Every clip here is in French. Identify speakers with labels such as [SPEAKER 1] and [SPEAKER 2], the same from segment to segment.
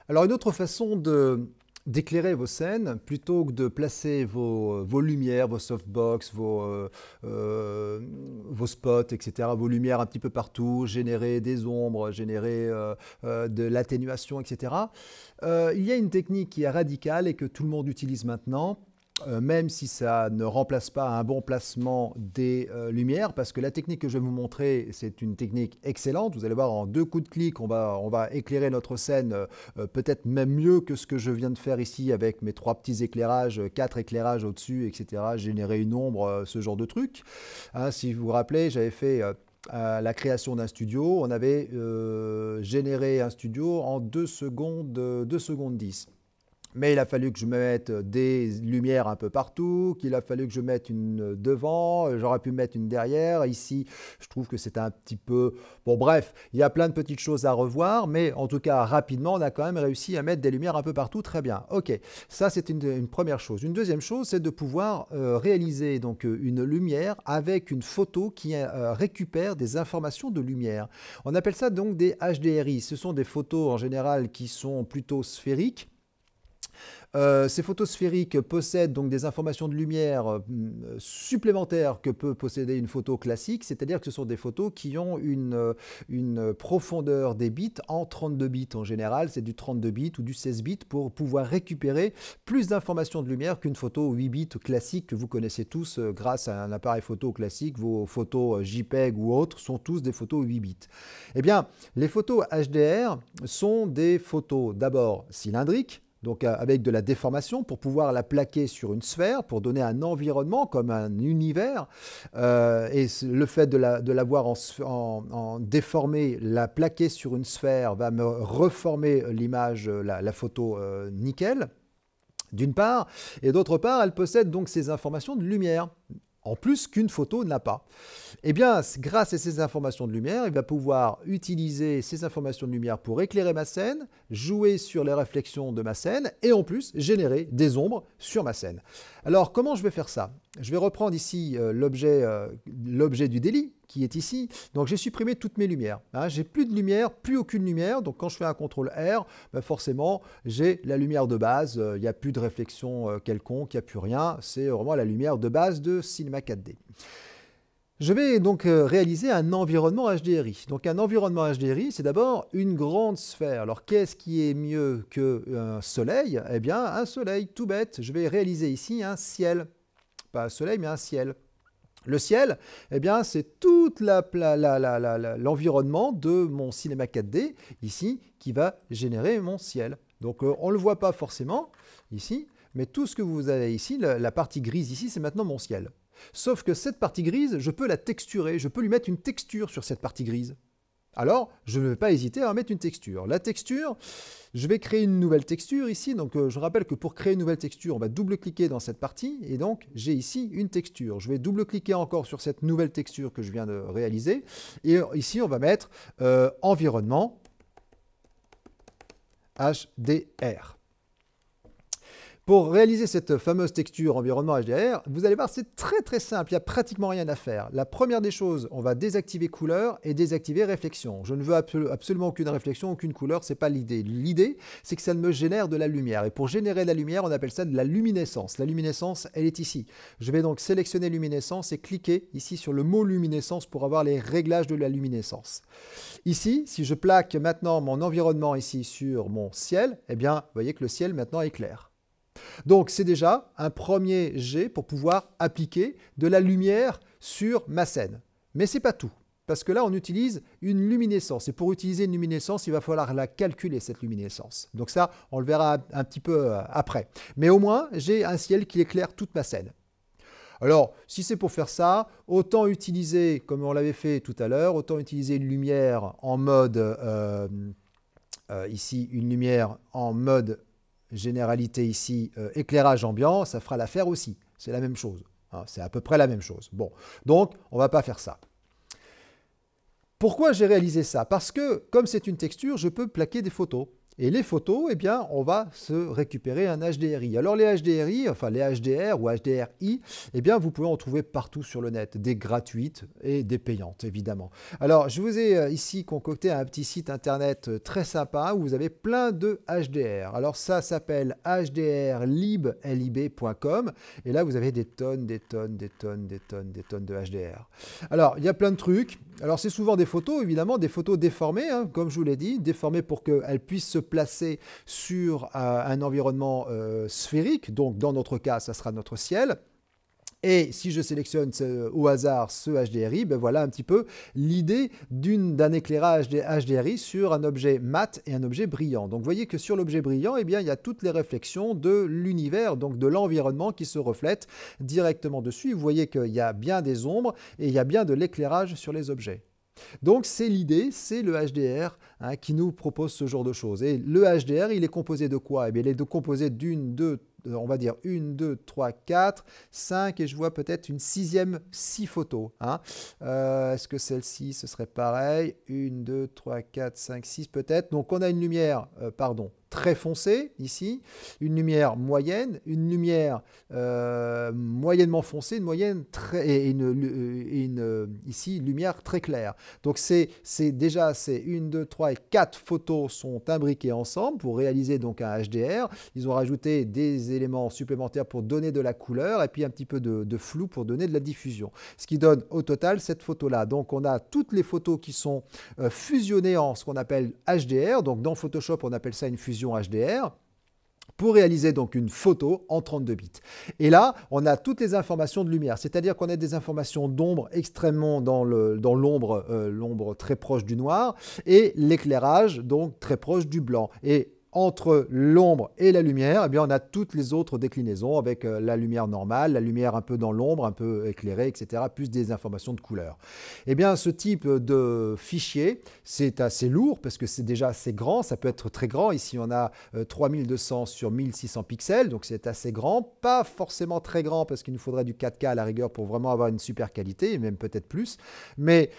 [SPEAKER 1] Alors une autre façon d'éclairer vos scènes, plutôt que de placer vos lumières, vos softbox, vos spots, etc., vos lumières un petit peu partout, générer des ombres, générer de l'atténuation, etc., il y a une technique qui est radicale et que tout le monde utilise maintenant, même si ça ne remplace pas un bon placement des lumières, parce que la technique que je vais vous montrer, c'est une technique excellente. Vous allez voir, en 2 coups de clic, on va éclairer notre scène peut-être même mieux que ce que je viens de faire ici avec mes 3 petits éclairages, 4 éclairages au-dessus, etc., générer une ombre, ce genre de truc. Hein, si vous vous rappelez, j'avais fait à la création d'un studio, on avait généré un studio en 2 secondes, 2 secondes 10. Mais il a fallu que je mette des lumières un peu partout, qu'il a fallu que je mette une devant, j'aurais pu mettre une derrière. Ici, je trouve que c'est un petit peu... Bon, bref, il y a plein de petites choses à revoir, mais en tout cas, rapidement, on a quand même réussi à mettre des lumières un peu partout. Très bien. OK, ça, c'est une première chose. Une deuxième chose, c'est de pouvoir réaliser donc, une lumière avec une photo qui récupère des informations de lumière. On appelle ça donc des HDRI. Ce sont des photos en général qui sont plutôt sphériques. Ces photos sphériques possèdent donc des informations de lumière supplémentaires que peut posséder une photo classique, c'est-à-dire que ce sont des photos qui ont une profondeur des bits en 32 bits en général, c'est du 32 bits ou du 16 bits pour pouvoir récupérer plus d'informations de lumière qu'une photo 8 bits classique que vous connaissez tous grâce à un appareil photo classique. Vos photos JPEG ou autres sont tous des photos 8 bits. Eh bien, les photos HDR sont des photos d'abord cylindriques, donc avec de la déformation pour pouvoir la plaquer sur une sphère, pour donner un environnement comme un univers. Et le fait de l'avoir en déformé, la plaquer sur une sphère va me reformer l'image, la photo nickel, d'une part. Et d'autre part, elle possède donc ces informations de lumière, en plus qu'une photo n'a pas. Eh bien, grâce à ces informations de lumière, il va pouvoir utiliser ces informations de lumière pour éclairer ma scène, jouer sur les réflexions de ma scène et en plus générer des ombres sur ma scène. Alors, comment je vais faire ça? Je vais reprendre ici l'objet du délit qui est ici. Donc, j'ai supprimé toutes mes lumières. Hein. J'ai plus de lumière, plus aucune lumière. Donc, quand je fais un CTRL R, ben forcément, j'ai la lumière de base. Il n'y a plus de réflexion quelconque, il n'y a plus rien. C'est vraiment la lumière de base de Cinema 4D. Je vais donc réaliser un environnement HDRI. Donc un environnement HDRI, c'est d'abord une grande sphère. Alors qu'est-ce qui est mieux qu'un soleil? Eh bien un soleil, tout bête. Je vais réaliser ici un ciel. Pas un soleil, mais un ciel. Le ciel, eh bien c'est tout l'environnement de mon cinéma 4D, ici, qui va générer mon ciel. Donc on ne le voit pas forcément, ici, mais tout ce que vous avez ici, la partie grise ici, c'est maintenant mon ciel. Sauf que cette partie grise, je peux la texturer, je peux lui mettre une texture sur cette partie grise. Alors, je ne vais pas hésiter à mettre une texture. La texture, je vais créer une nouvelle texture ici. Donc, je rappelle que pour créer une nouvelle texture, on va double-cliquer dans cette partie. Et donc, j'ai ici une texture. Je vais double-cliquer encore sur cette nouvelle texture que je viens de réaliser. Et ici, on va mettre environnement HDR. Pour réaliser cette fameuse texture environnement HDR, vous allez voir, c'est très très simple, il n'y a pratiquement rien à faire. La première des choses, on va désactiver couleur et désactiver réflexion. Je ne veux absolument aucune réflexion, aucune couleur, ce n'est pas l'idée. L'idée, c'est que ça me génère de la lumière. Et pour générer de la lumière, on appelle ça de la luminescence. La luminescence, elle est ici. Je vais donc sélectionner luminescence et cliquer ici sur le mot luminescence pour avoir les réglages de la luminescence. Ici, si je plaque maintenant mon environnement ici sur mon ciel, eh bien, vous voyez que le ciel maintenant est clair. Donc c'est déjà un premier jet pour pouvoir appliquer de la lumière sur ma scène. Mais ce n'est pas tout, parce que là on utilise une luminescence. Et pour utiliser une luminescence, il va falloir la calculer, cette luminescence. Donc ça, on le verra un petit peu après. Mais au moins, j'ai un ciel qui éclaire toute ma scène. Alors, si c'est pour faire ça, autant utiliser, comme on l'avait fait tout à l'heure, autant utiliser une lumière en mode, ici, une lumière en mode généralité ici, éclairage ambiant, ça fera l'affaire aussi. C'est la même chose. Hein, c'est à peu près la même chose. Bon, donc, on ne va pas faire ça. Pourquoi j'ai réalisé ça? Parce que, comme c'est une texture, je peux plaquer des photos. Et les photos, eh bien, on va se récupérer un HDRI. Alors les HDRI, enfin les HDR ou HDRI, eh bien, vous pouvez en trouver partout sur le net, des gratuites et des payantes, évidemment. Alors, je vous ai ici concocté un petit site internet très sympa où vous avez plein de HDR. Alors ça s'appelle hdrlib.com et là, vous avez des tonnes de HDR. Alors, il y a plein de trucs. Alors, c'est souvent des photos, évidemment, des photos déformées, hein, comme je vous l'ai dit, déformées pour qu'elles puissent se placer sur un environnement sphérique. Donc, dans notre cas, ça sera notre ciel. Et si je sélectionne au hasard ce HDRI, ben voilà un petit peu l'idée d'un éclairage HDRI sur un objet mat et un objet brillant. Donc vous voyez que sur l'objet brillant, eh bien, il y a toutes les réflexions de l'univers, donc de l'environnement qui se reflètent directement dessus. Vous voyez qu'il y a bien des ombres et il y a bien de l'éclairage sur les objets. Donc c'est l'idée, c'est le HDR hein, qui nous propose ce genre de choses. Et le HDR, il est composé de quoi? Eh bien, il est composé on va dire 1, 2, 3, 4, 5 et je vois peut-être une sixième, 6 photos. Hein. Est-ce que celle-ci, ce serait pareil? 1, 2, 3, 4, 5, 6 peut-être. Donc on a une lumière, très foncée ici, une lumière moyenne, une lumière moyennement foncée, une moyenne très, et ici une lumière très claire. Donc c'est 1, 2, 3 et 4 photos sont imbriquées ensemble pour réaliser donc un HDR. Ils ont rajouté des éléments supplémentaires pour donner de la couleur et puis un petit peu de flou pour donner de la diffusion. Ce qui donne au total cette photo-là. Donc on a toutes les photos qui sont fusionnées en ce qu'on appelle HDR. Donc dans Photoshop, on appelle ça une fusion HDR pour réaliser donc une photo en 32 bits. Et là, on a toutes les informations de lumière, c'est-à-dire qu'on a des informations d'ombre extrêmement dans l'ombre, l'ombre très proche du noir, et l'éclairage donc très proche du blanc. Et entre l'ombre et la lumière, eh bien, on a toutes les autres déclinaisons avec la lumière normale, la lumière un peu dans l'ombre, un peu éclairée, etc., plus des informations de couleur. Eh bien, ce type de fichier, c'est assez lourd parce que c'est déjà assez grand, ça peut être très grand. Ici, on a 3200 sur 1600 pixels, donc c'est assez grand. Pas forcément très grand parce qu'il nous faudrait du 4K à la rigueur pour vraiment avoir une super qualité, et même peut-être plus. Mais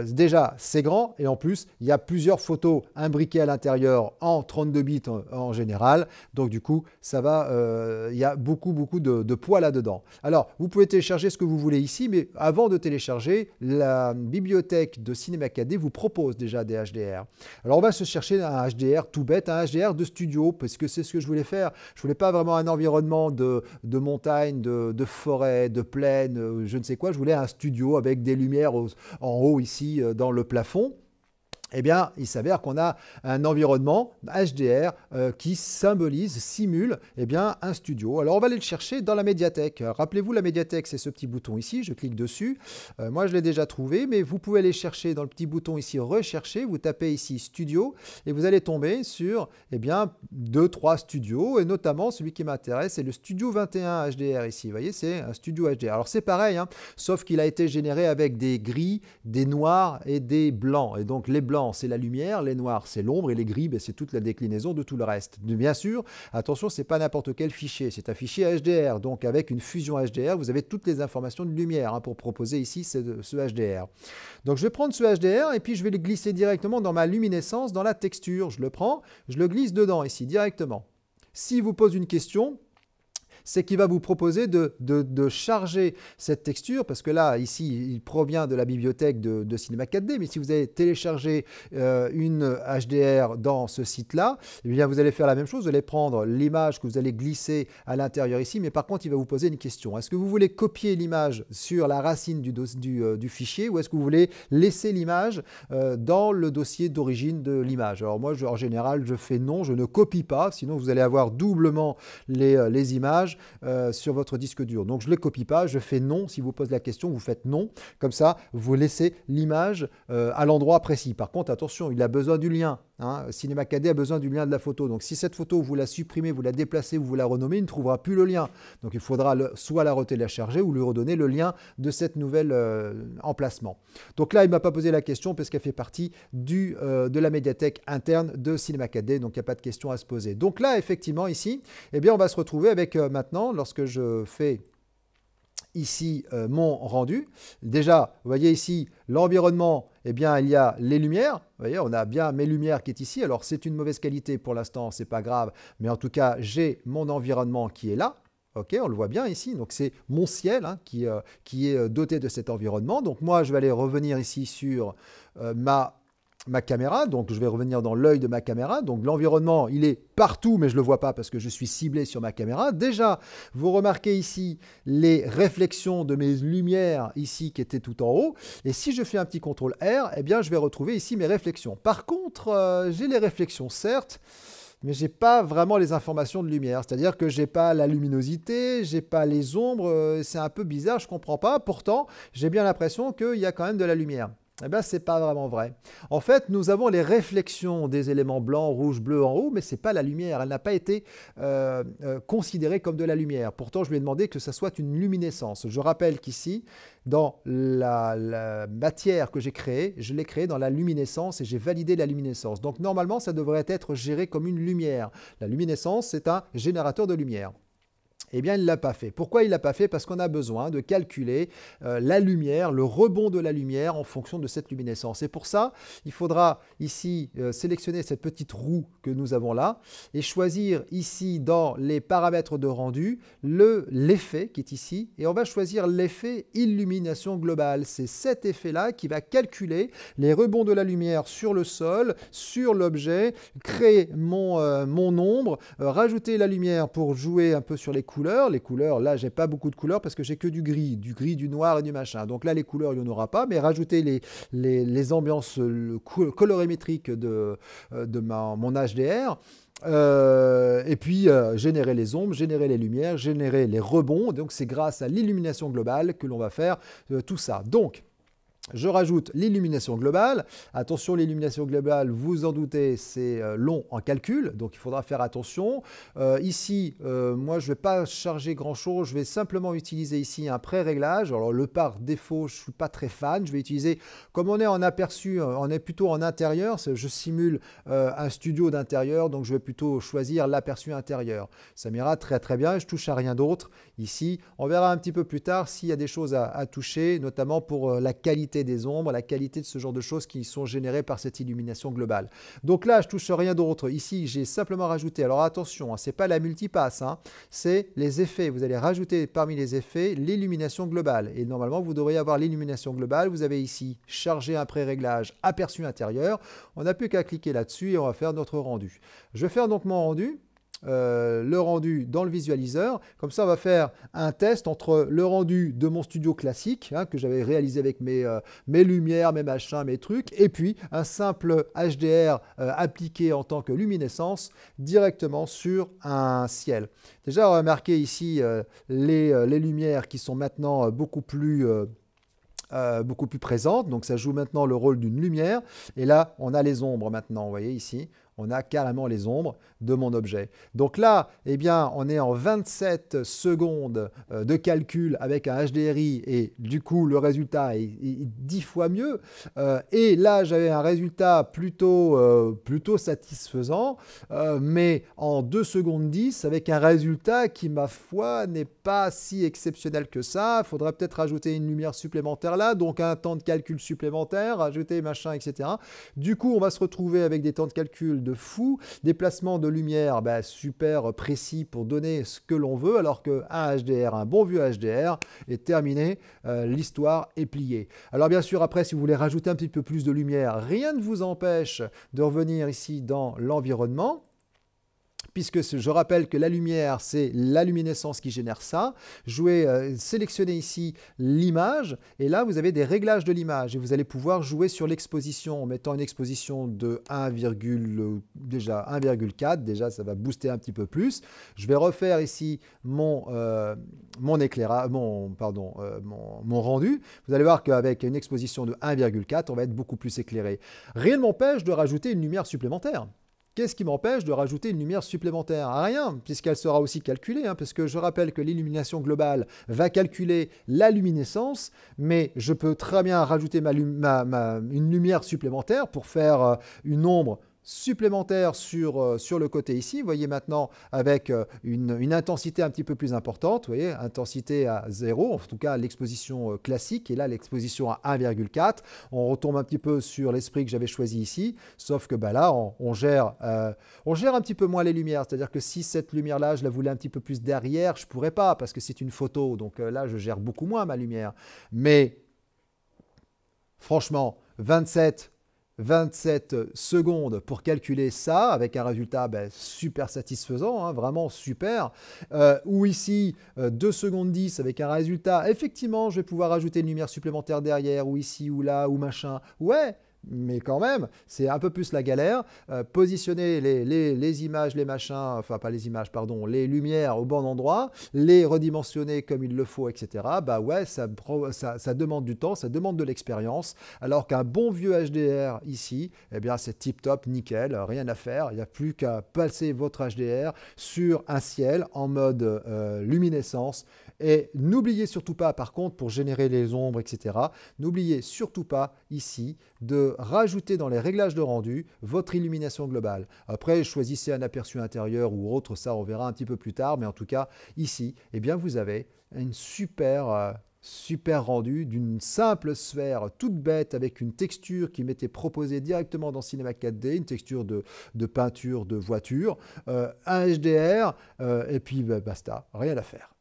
[SPEAKER 1] déjà, c'est grand et en plus, il y a plusieurs photos imbriquées à l'intérieur en 32 bits en général. Donc du coup, ça va, il y a beaucoup de poids là-dedans. Alors, vous pouvez télécharger ce que vous voulez ici, mais avant de télécharger, la bibliothèque de Cinema 4D vous propose déjà des HDR. Alors, on va se chercher un HDR tout bête, un HDR de studio, parce que c'est ce que je voulais faire. Je voulais pas vraiment un environnement de montagne, de forêt, de plaine, je ne sais quoi. Je voulais un studio avec des lumières en haut ici dans le plafond. Eh bien, il s'avère qu'on a un environnement HDR qui simule eh bien, un studio. Alors, on va aller le chercher dans la médiathèque. Rappelez-vous, la médiathèque, c'est ce petit bouton ici. Je clique dessus. Moi, je l'ai déjà trouvé, mais vous pouvez aller chercher dans le petit bouton ici, rechercher. Vous tapez ici Studio et vous allez tomber sur eh bien, 2-3 studios et notamment celui qui m'intéresse, c'est le Studio 21 HDR ici. Vous voyez, c'est un studio HDR. Alors, c'est pareil, hein, sauf qu'il a été généré avec des gris, des noirs et des blancs. Et donc, les blancs, c'est la lumière, les noirs, c'est l'ombre, et les gris, c'est toute la déclinaison de tout le reste. Bien sûr, attention, c'est pas n'importe quel fichier, c'est un fichier HDR. Donc, avec une fusion HDR, vous avez toutes les informations de lumière hein, pour proposer ici ce HDR. Donc, je vais prendre ce HDR et puis je vais le glisser directement dans ma luminescence, dans la texture. Je le prends, je le glisse dedans ici, directement. S'il vous pose une question, c'est qu'il va vous proposer de charger cette texture, parce que là, ici, il provient de la bibliothèque de Cinema 4D, mais si vous avez téléchargé une HDR dans ce site-là, eh bien, vous allez faire la même chose, vous allez prendre l'image que vous allez glisser à l'intérieur ici, mais par contre, il va vous poser une question. Est-ce que vous voulez copier l'image sur la racine du fichier, ou est-ce que vous voulez laisser l'image dans le dossier d'origine de l'image? Alors moi, en général, je fais non, je ne copie pas, sinon vous allez avoir doublement les images sur votre disque dur. Donc je ne les copie pas, je fais non. Si vous posez la question, vous faites non. Comme ça, vous laissez l'image à l'endroit précis. Par contre, attention, il a besoin du lien. Hein. Cinema 4D a besoin du lien de la photo. Donc si cette photo, vous la supprimez, vous la déplacez, vous la renommez, il ne trouvera plus le lien. Donc il faudra soit la retélécharger ou lui redonner le lien de cette nouvelle emplacement. Donc là, il ne m'a pas posé la question parce qu'elle fait partie de la médiathèque interne de Cinema 4D. Donc il n'y a pas de question à se poser. Donc là, effectivement, ici, eh bien, on va se retrouver avec maintenant, lorsque je fais ici mon rendu. Déjà, vous voyez ici l'environnement, eh bien il y a les lumières. Vous voyez, on a bien mes lumières qui est ici. Alors c'est une mauvaise qualité pour l'instant, c'est pas grave, mais en tout cas j'ai mon environnement qui est là. Ok, on le voit bien ici. Donc c'est mon ciel hein, qui est doté de cet environnement. Donc moi je vais aller revenir ici sur ma caméra, donc je vais revenir dans l'œil de ma caméra, donc l'environnement il est partout mais je ne le vois pas parce que je suis ciblé sur ma caméra. Déjà vous remarquez ici les réflexions de mes lumières ici qui étaient tout en haut, et si je fais un petit CTRL R, eh bien je vais retrouver ici mes réflexions. Par contre j'ai les réflexions certes, mais je n'ai pas vraiment les informations de lumière, c'est-à-dire que je n'ai pas la luminosité, je n'ai pas les ombres, c'est un peu bizarre, je ne comprends pas, pourtant j'ai bien l'impression qu'il y a quand même de la lumière. Eh bien, ce n'est pas vraiment vrai. En fait, nous avons les réflexions des éléments blancs, rouges, bleus en haut, mais ce n'est pas la lumière. Elle n'a pas été considérée comme de la lumière. Pourtant, je lui ai demandé que ça soit une luminescence. Je rappelle qu'ici, dans la matière que j'ai créée, je l'ai créée dans la luminescence et j'ai validé la luminescence. Donc, normalement, ça devrait être géré comme une lumière. La luminescence, c'est un générateur de lumière. Eh bien, il ne l'a pas fait. Pourquoi il ne l'a pas fait? Parce qu'on a besoin de calculer la lumière, le rebond de la lumière en fonction de cette luminescence. Et pour ça, il faudra ici sélectionner cette petite roue que nous avons là et choisir ici dans les paramètres de rendu l'effet qui est ici. Et on va choisir l'effet illumination globale. C'est cet effet-là qui va calculer les rebonds de la lumière sur le sol, sur l'objet, créer mon ombre, rajouter la lumière pour jouer un peu sur les couleurs. Les couleurs, là, j'ai pas beaucoup de couleurs parce que j'ai que du gris, du noir et du machin. Donc là, les couleurs, il n'y en aura pas, mais rajouter les ambiances colorimétriques de mon HDR. Et puis générer les ombres, générer les lumières, générer les rebonds. Donc c'est grâce à l'illumination globale que l'on va faire tout ça. Donc, je rajoute l'illumination globale. Attention, l'illumination globale, vous en doutez, c'est long en calcul, donc il faudra faire attention. Ici, moi, je ne vais pas charger grand-chose. Je vais simplement utiliser ici un pré-réglage. Alors, le par défaut, je ne suis pas très fan. Je vais utiliser, comme on est en aperçu, on est plutôt en intérieur. Je simule un studio d'intérieur, donc je vais plutôt choisir l'aperçu intérieur. Ça m'ira très, très bien. Je ne touche à rien d'autre ici. On verra un petit peu plus tard s'il y a des choses à toucher, notamment pour la qualité des ombres, la qualité de ce genre de choses qui sont générées par cette illumination globale. Donc là, je touche rien d'autre. Ici, j'ai simplement rajouté, alors attention, hein, ce n'est pas la multipasse, hein, c'est les effets. Vous allez rajouter parmi les effets l'illumination globale. Et normalement, vous devriez avoir l'illumination globale. Vous avez ici chargé un pré-réglage aperçu intérieur. On n'a plus qu'à cliquer là-dessus et on va faire notre rendu. Je vais faire donc mon rendu. Le rendu dans le visualiseur. Comme ça, on va faire un test entre le rendu de mon studio classique, hein, que j'avais réalisé avec mes lumières, mes machins, mes trucs, et puis un simple HDR appliqué en tant que luminescence directement sur un ciel. Déjà, remarquez ici les lumières qui sont maintenant beaucoup plus présentes. Donc, ça joue maintenant le rôle d'une lumière. Et là, on a les ombres maintenant, vous voyez ici. On a carrément les ombres de mon objet. Donc là, eh bien, on est en 27 secondes de calcul avec un HDRI et du coup, le résultat est 10 fois mieux. Et là, j'avais un résultat plutôt satisfaisant, mais en 2 secondes 10 avec un résultat qui, ma foi, n'est pas si exceptionnel que ça. Il faudrait peut-être rajouter une lumière supplémentaire là, donc un temps de calcul supplémentaire, rajouter machin, etc. Du coup, on va se retrouver avec des temps de calcul de fou, des placements de lumière super précis pour donner ce que l'on veut, alors qu'un HDR, un bon vieux HDR, est terminé, l'histoire est pliée. Alors bien sûr, après, si vous voulez rajouter un petit peu plus de lumière, rien ne vous empêche de revenir ici dans l'environnement, puisque je rappelle que la lumière, c'est la luminescence qui génère ça. Je vais sélectionner ici l'image, et là, vous avez des réglages de l'image, et vous allez pouvoir jouer sur l'exposition, en mettant une exposition de 1,4, déjà, ça va booster un petit peu plus. Je vais refaire ici mon éclairage, mon rendu. Vous allez voir qu'avec une exposition de 1,4, on va être beaucoup plus éclairé. Rien ne m'empêche de rajouter une lumière supplémentaire. Qu'est-ce qui m'empêche de rajouter une lumière supplémentaire? Rien, puisqu'elle sera aussi calculée, hein, parce que je rappelle que l'illumination globale va calculer la luminescence, mais je peux très bien rajouter une lumière supplémentaire pour faire une ombre supplémentaire sur le côté ici. Vous voyez maintenant avec une intensité un petit peu plus importante, vous voyez, intensité à 0, en tout cas l'exposition classique, et là l'exposition à 1,4. On retombe un petit peu sur l'esprit que j'avais choisi ici, sauf que bah, là on gère un petit peu moins les lumières, c'est-à-dire que si cette lumière-là, je la voulais un petit peu plus derrière, je ne pourrais pas parce que c'est une photo, donc là je gère beaucoup moins ma lumière. Mais franchement, 27 secondes pour calculer ça, avec un résultat ben, super satisfaisant, hein, vraiment super. Ou ici, 2 secondes 10 avec un résultat, effectivement, je vais pouvoir ajouter une lumière supplémentaire derrière, ou ici, ou là, ou machin. Ouais, mais quand même, c'est un peu plus la galère. Positionner les images, les machins, enfin pas les images, pardon, les lumières au bon endroit, les redimensionner comme il le faut, etc. Bah ouais, ça demande du temps, ça demande de l'expérience. Alors qu'un bon vieux HDR ici, eh bien c'est tip top, nickel, rien à faire. Il n'y a plus qu'à passer votre HDR sur un ciel en mode luminescence. Et n'oubliez surtout pas, par contre, pour générer les ombres, etc., n'oubliez surtout pas ici de rajouter dans les réglages de rendu votre illumination globale. Après, choisissez un aperçu intérieur ou autre, ça on verra un petit peu plus tard, mais en tout cas, ici, eh bien, vous avez une super rendu d'une simple sphère toute bête avec une texture qui m'était proposée directement dans Cinema 4D, une texture de peinture de voiture, un HDR, et puis bah, basta, rien à faire.